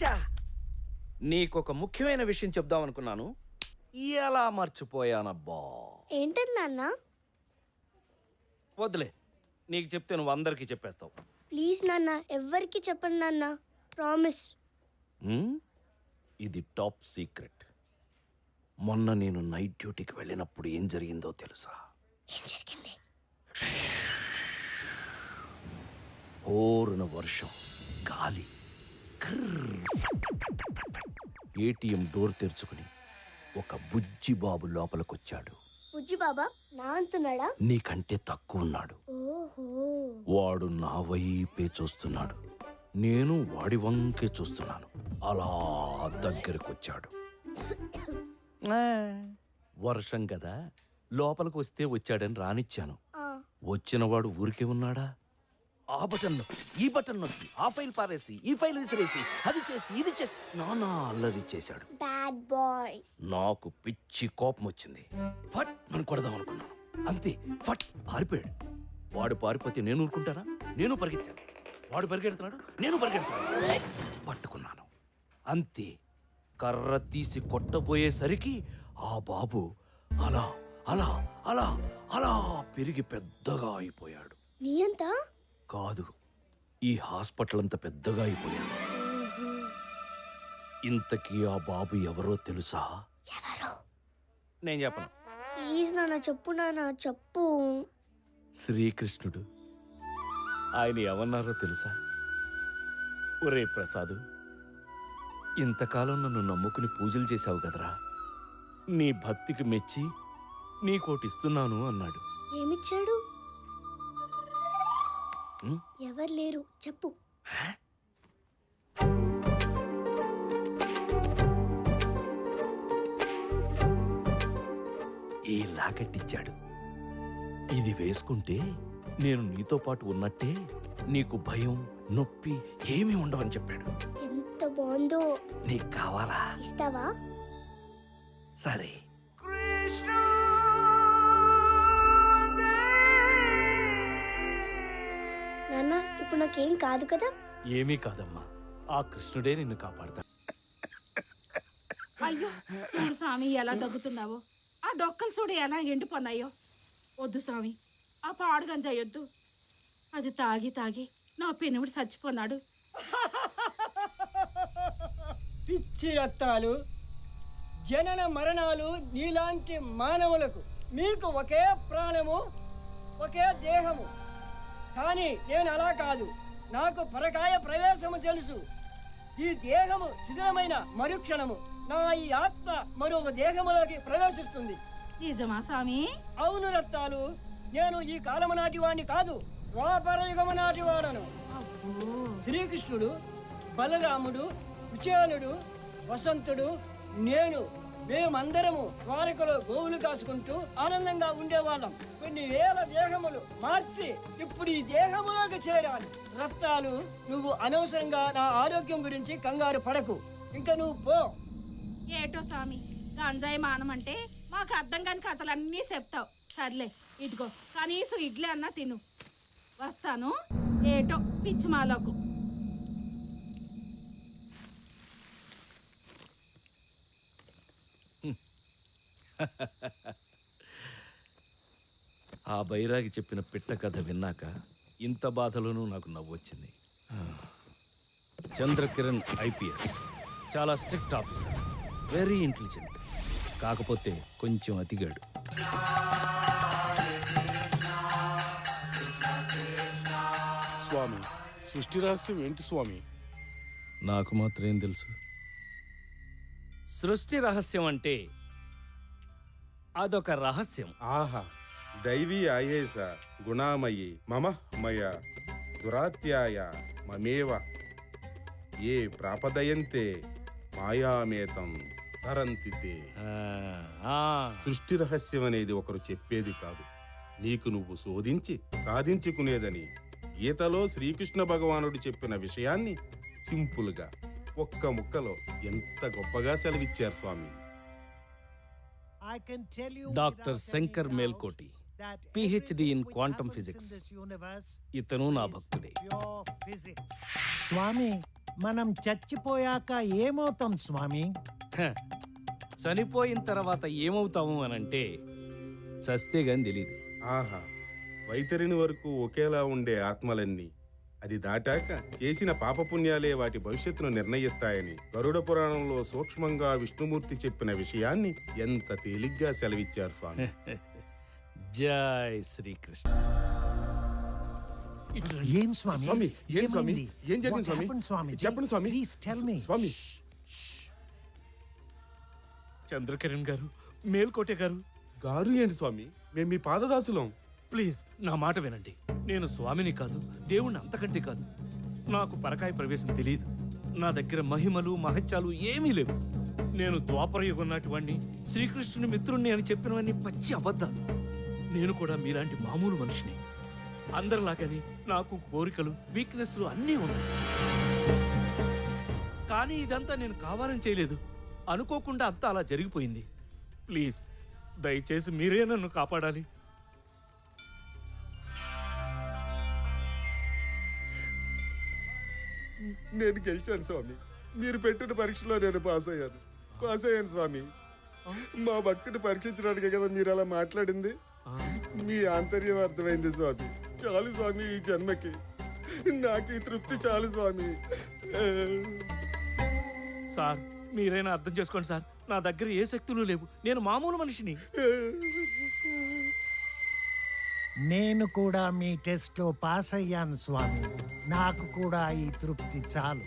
చచ్చా నీకొక ముఖ్యమైన విషయం చెప్దాం అనుకున్నాను, ఎలా మర్చిపోయానబ్బా. ఏంటది నాన్న? వద్దులే, నీకు చెప్తే నువ్వు అందరికీ చెప్పేస్తావు. ప్లీజ్ నాన్న, ఎవ్వరికి చెప్పండి నాన్న, ప్రామిస్. ఇది టాప్ సీక్రెట్. మొన్న నేను నైట్ డ్యూటీకి వెళ్ళినప్పుడు ఏం జరిగిందో తెలుసా? ఏం జరిగింది? ఓరున వర్షం, గాలి, ఏటీఎం డోర్ తెరుచుకుని ఒక బుజ్జి బాబు లోపలికొచ్చాడు. బుజ్జి బాబా నా అంటున్నాడా? నీకంటే తక్కువ ఉన్నాడు. ఓహో. వాడు నా వైపే చూస్తున్నాడు, నేను వాడి వంకే చూస్తున్నాను. అలా దగ్గరకొచ్చాడు. వర్షం కదా, లోపలికి వస్తే వచ్చాడని రానిచ్చాను. వచ్చినవాడు ఊరికే ఉన్నాడా? ఆ బటన్ నొక్కి, ఈ బటన్ నొక్కి, ఆ ఫైల్ పారేసి, ఈ ఫైల్ విసిరేసి, అది చేసి, ఇది చేసి నానా అల్లరి చేశాడు. Bad boy. నాకు పిచ్చి కోపం వచ్చింది. ఫట్ మనం కొడదాం అనుకున్నాను, అంతే ఫట్ పారిపోయాడు. వాడు పారిపోతే నేను ఊరుకుంటానా? నేను పరిగెత్తాను. వాడు పరిగెడుతున్నాడు, నేను పరిగెడుతున్నాను. పట్టుకున్నాను, అంతే. కర్ర తీసి కొట్టబోయేసరికి ఆ బాబు అలా అలా అలా అలా పెరిగి పెద్దగా అయిపోయాడు. నీ అంత కాదు, ఈ హాస్పిటల్ అంత పెద్దగా అయిపోయాడు. ఇంతకీ ఆ బాబు ఎవరో తెలుసా? ఎవరు? నేను చెప్పను. ప్లీజ్ నాన్న చెప్పు, నాన్న చెప్పు. శ్రీకృష్ణుడు. ఆయన ఏమన్నారో తెలుసా? ఒరే ప్రసాదు, ఇంతకాలం నన్ను నమ్ముకుని పూజలు చేశావు కదరా, నీ భక్తికి మెచ్చి నీకోటిస్తున్నాను అన్నాడు. ఏమిచ్చాడు? ఎవరు లేరు, చెప్పు. ఈ లాకెట్ ఇచ్చాడు. ఇది వేసుకుంటే నేను నీతో పాటు ఉన్నట్టే, నీకు భయం నొప్పి ఏమీ ఉండవని చెప్పాడు. ఎంత బాగుందో. నీకు కావాలా? ఇస్తావా? సరే. నాన్న ఇప్పుడు నాకేం కాదు కదా? ఏమీ కాదమ్మా, ఆ కృష్ణుడే నిన్ను కాపాడతాడు. అయ్యో చూడు స్వామి ఎలా దగ్గుతున్నావో, ఆ డొక్కలు చూడు ఎలా ఎండిపోన్నాయో. వద్దు స్వామి, ఆ పాడుగం చేయొద్దు. అది తాగి తాగి నా పెనుముడు చచ్చిపోన్నాడు. పిచ్చి రక్తాలు, జనన మరణాలు నీలాంటి మానవులకు. మీకు ఒకే ప్రాణము, ఒకే దేహము. కానీ నేను అలా కాదు, నాకు పరకాయ ప్రవేశము తెలుసు. ఈ దేహము శిథిలమైన మరుక్షణము నా ఈ ఆత్మ మరొక దేహములోకి ప్రవేశిస్తుంది. నిజమా స్వామి? అవును రక్తాలు, నేను ఈ కాలము నాటి వాడిని కాదు, ద్వాపర యుగము నాటి వాడను. శ్రీకృష్ణుడు, బలరాముడు, కుచేలుడు, వసంతుడు, నేను, మేమందరము ద్వారకలో గోవులు కాసుకుంటూ ఆనందంగా ఉండేవాళ్ళం. కొన్ని వేల దేహములు మార్చి ఇప్పుడు ఈ దేహములోకి చేరాను. రక్తాలు, నువ్వు అనవసరంగా నా ఆరోగ్యం గురించి కంగారు పడకు. ఇంకా నువ్వు పో. ఏటో స్వామి, గంజాయి మానమంటే మాకు అర్థం కాని కథలన్నీ చెప్తావు. సర్లే, ఇదిగో కనీసం ఇడ్లీ అన్నా తిను. వస్తాను. ఏటో పిచ్చి మాలకు. ఆ బైరాగి చెప్పిన పిట్ట కథ విన్నాక ఇంత బాధలోనూ నాకు నవ్వొచ్చింది. చంద్రకిరణ్ ఐపీఎస్ చాలా స్ట్రిక్ట్ ఆఫీసర్, వెరీ ఇంటెలిజెంట్. కాకపోతే కొంచెం అతిగాడు. స్వామి, సృష్టి రహస్యం ఏంటి స్వామి? నాకు మాత్రం ఏం తెలుసు? సృష్టి రహస్యం అంటే అదొక రహస్యం. ఆహా, దైవీ ఆయేస గుణామయి మమ మయ దురాత్యాయ మమేవ ఏ ప్రాపదయంతే మాయామేతం తరంతితే. సృష్టి రహస్యం అనేది ఒకరు చెప్పేది కాదు, నీకు నువ్వు శోధించి సాధించుకునేదని గీతలో శ్రీకృష్ణ భగవానుడు చెప్పిన విషయాన్ని సింపుల్గా ఒక్క ముక్కలో ఎంత గొప్పగా సెలవిచ్చారు స్వామి. Doctor Shankar Melkote, PhD in quantum physics. ఇతను నా భక్తుడే. స్వామి, మనం చచ్చిపోయాక ఏమవుతాం స్వామి? హ, చనిపోయిన తర్వాత ఏమవుతాము అనంటే చస్తే గాని తెలీదు. ఆహా, వైతరిని వరకు ఒకేలా ఉండే ఆత్మలన్నీ అది దాటాక చేసిన పాపపుణ్యాలే వాటి భవిష్యత్తును నిర్ణయిస్తాయని గరుడ పురాణంలో సూక్ష్మంగా విష్ణుమూర్తి చెప్పిన విషయాన్ని ఎంత తేలిగ్గా సెలవిచ్చారు స్వామి. జై శ్రీకృష్ణ. ఏం స్వామి? స్వామి, ఏం స్వామి? ఏమైంది? ఏం జరిగింది What స్వామి? happened, స్వామి? చెప్పండి స్వామి. Please tell me. స్వామి. చంద్రకిరణ్ గారు, మేల్కోటే గారు, గారు ఏంటి స్వామి? మేము మీ పాదదాసులం. ప్లీజ్ నా మాట వినండి. నేను స్వామిని కాదు, దేవుణ్ణి అంతకంటే కాదు. నాకు పరకాయ ప్రవేశం తెలియదు. నా దగ్గర మహిమలు మహత్యాలు ఏమీ లేవు. నేను ద్వాపరయుగం నాటి వాణ్ణి, శ్రీకృష్ణుని మిత్రుణ్ణి అని చెప్పినవన్నీ పచ్చి అబద్ధాలు. నేను కూడా మీలాంటి మామూలు మనిషిని. అందరిలాగని నాకు కోరికలు, వీక్నెస్లు అన్నీ ఉన్నాయి. కానీ ఇదంతా నేను కావాలని చేయలేదు. అనుకోకుండా అంతా అలా జరిగిపోయింది. ప్లీజ్ దయచేసి మీరే నన్ను కాపాడాలి. నేను గెలిచాను స్వామి. మీరు పెట్టిన పరీక్షలో నేను పాస్ అయ్యాను స్వామి. మా భక్తిని పరీక్షించడానికే కదా మీరు అలా మాట్లాడింది. మీ ఆంతర్యం అర్థమైంది స్వామి. చాలు స్వామి, ఈ జన్మకి నాకు ఈ తృప్తి చాలు స్వామి. సార్ మీరైనా అర్థం చేసుకోండి సార్. నా దగ్గర ఏ శక్తులు లేవు. నేను మామూలు మనిషిని. నేను కూడా మీ టెస్ట్ లో పాస్ అయ్యాను స్వామి. నాకు కూడా ఈ తృప్తి చాలు.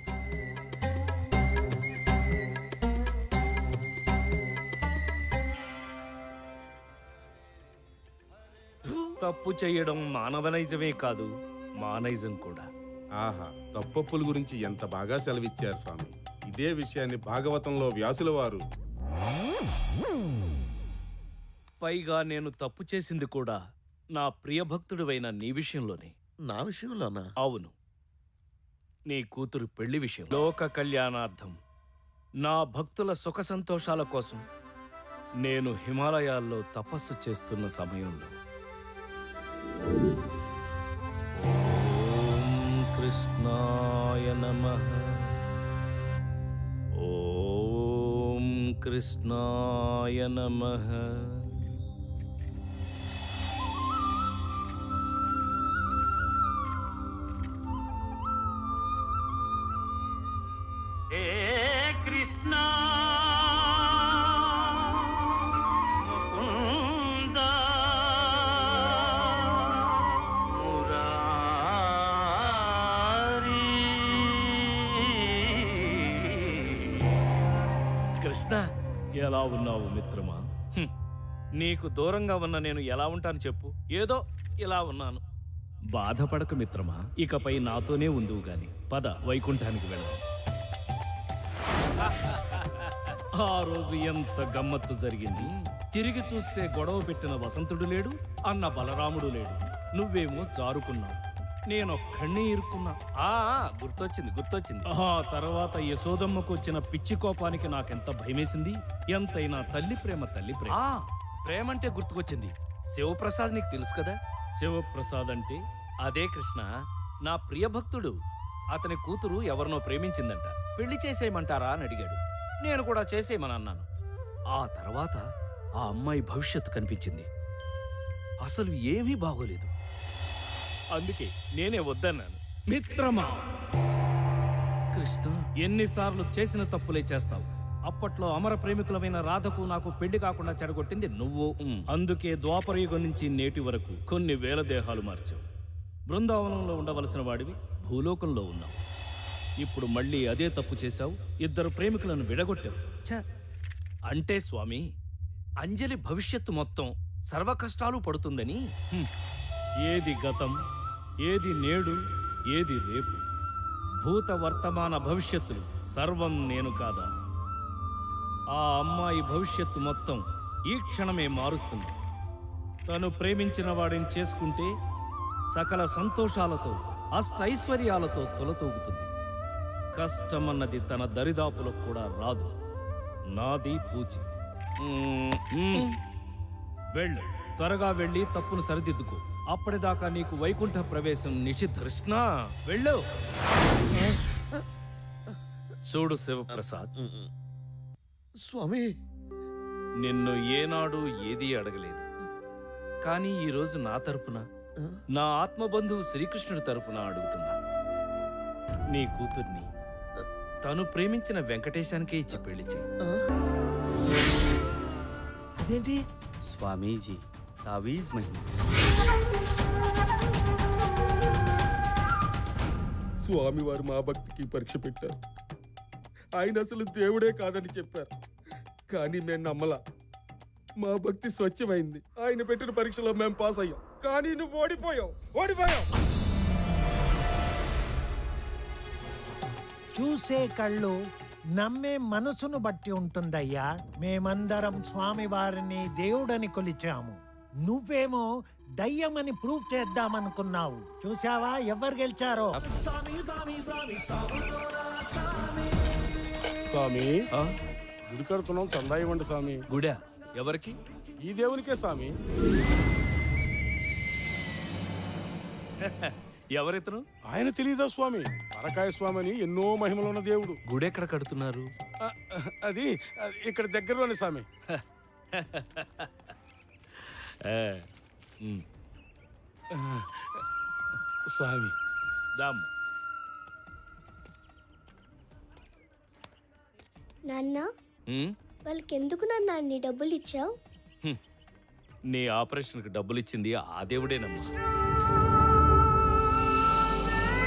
తప్పు చేయడం మానవనైజమే కాదు, మానైజం కూడా. ఆహా, తప్పొప్పుల గురించి ఎంత బాగా సెలవిచ్చారు స్వామి. ఇదే విషయాన్ని భాగవతంలో వ్యాసుల వారు. పైగా నేను తప్పు చేసింది కూడా నా ప్రియభక్తుడివైన నీ విషయంలోనే. నా విషయంలోనా? అవును, నీ కూతురు పెళ్లి విషయం. లోక కళ్యాణార్థం, నా భక్తుల సుఖ సంతోషాల కోసం నేను హిమాలయాల్లో తపస్సు చేస్తున్న సమయంలో ఓం కృష్ణాయ నమః, ఓం కృష్ణాయ నమః. కృష్ణ, ఎలా ఉన్నావు మిత్రమా? నీకు దూరంగా ఉన్న నేను ఎలా ఉంటాను చెప్పు. ఏదో ఇలా ఉన్నాను. బాధపడకు మిత్రమా, ఇకపై నాతోనే ఉందువు గాని. పద, వైకుంఠానికి వెళ్దాం. ఆ రోజు ఎంత గమ్మత్తు జరిగింది. తిరిగి చూస్తే గొడవ పెట్టిన వసంతుడు లేడు, అన్న బలరాముడు లేడు. నువ్వేమో జారుకున్నావు, నేనొక్కడినే ఇరుక్కున్నా. గుర్తొచ్చింది. ఆ తర్వాత యశోదమ్మకు వచ్చిన పిచ్చి కోపానికి నాకెంత భయమేసింది. ఎంతైనా తల్లి ప్రేమ. ప్రేమంటే గుర్తుకొచ్చింది. శివప్రసాద్ నీకు తెలుసు కదా? శివప్రసాద్ అంటే అదే కృష్ణ, నా ప్రియభక్తుడు. అతని కూతురు ఎవరినో ప్రేమించిందంట. పెళ్లి చేసేయమంటారా అని అడిగాడు. నేను కూడా చేసేయమనన్నాను. ఆ తర్వాత ఆ అమ్మాయి భవిష్యత్తు కనిపించింది. అసలు ఏమీ బాగోలేదు. అందుకే నేనే వద్దన్నాను. మిత్రమా, కృష్ణ, ఎన్నిసార్లు చేసిన తప్పులే చేస్తావు. అప్పట్లో అమర ప్రేమికులమైన రాధకు నాకు పెళ్లి కాకుండా చెడగొట్టింది నువ్వు. అందుకే ద్వాపరయుగం నుంచి నేటి వరకు కొన్ని వేల దేహాలు మార్చావు. బృందావనంలో ఉండవలసిన వాడివి భూలోకంలో ఉన్నావు. ఇప్పుడు మళ్ళీ అదే తప్పు చేశావు. ఇద్దరు ప్రేమికులను విడగొట్టావు. అంటే స్వామి, అంజలి భవిష్యత్తు మొత్తం సర్వ కష్టాలు పడుతుందని. ఏది గతం, ఏది నేడు, ఏది రేపు, భూత వర్తమాన భవిష్యత్తులు సర్వం నేను కాదా? ఆ అమ్మాయి భవిష్యత్తు మొత్తం ఈ క్షణమే మారుస్తుంది. తను ప్రేమించిన వాడిని చేసుకుంటే సకల సంతోషాలతో అష్టైశ్వర్యాలతో తొలతూగుతుంది. కష్టమన్నది తన దరిదాపులకు కూడా రాదు. నాది పూచి. వెళ్ళు, త్వరగా వెళ్ళి తప్పును సరిదిద్దుకో. అప్పటిదాకా నీకు వైకుంఠ ప్రవేశం నిషిద్ధ. కృష్ణ, వెళ్ళు. చూడు శివప్రసాద్, స్వామి నిన్ను ఏనాడు ఏదీ అడగలేదు. కానీ ఈరోజు నా తరపున, నా ఆత్మబంధువు శ్రీకృష్ణుడి తరపున అడుగుతున్నా. నీ కూతుర్ని తను ప్రేమించిన వెంకటేశానికే ఇచ్చి పెళ్లి చేయి. అదేంటి? స్వామీజీ తావీజ్ మహిమ. స్వామివారు మా భక్తికి పరీక్ష పెట్టారు. ఆయన అసలు దేవుడే కాదని చెప్పారు, కానీ మేము నమ్మలా. మా భక్తి స్వచ్ఛమైంది. ఆయన పెట్టిన పరీక్షలో మేము పాస్ అయ్యాం, కానీ నువ్వు ఓడిపోయావు. చూసే కళ్ళు నమ్మే మనసును బట్టి ఉంటుందయ్యా. మేమందరం స్వామివారిని దేవుడని కొలిచాము. నువ్వేమో దయ్యమని ప్రూవ్ చేద్దామనుకున్నావు. చూసావా ఎవరు గెలిచారో? స్వామి ఆ? గుడి కడుతున్నాం, చందా ఇవ్వండి స్వామి. గుడా ఎవరికి? ఈ దేవునికే స్వామి. ఎవరితను? ఆయన తెలియదా స్వామి? పరకాయ స్వామి అని ఎన్నో మహిమలున్న దేవుడు. గుడెక్కడ కడుతున్నారు? అది ఇక్కడ దగ్గరలోనే స్వామి. స్వామి దామ్. నాన్న ఉమ్, వాళ్ళకి ఎందుకు నాన్న అన్ని డబ్బులు ఇచ్చావు? నీ ఆపరేషన్కి డబ్బులు ఇచ్చింది ఆ దేవుడేనమ్మా.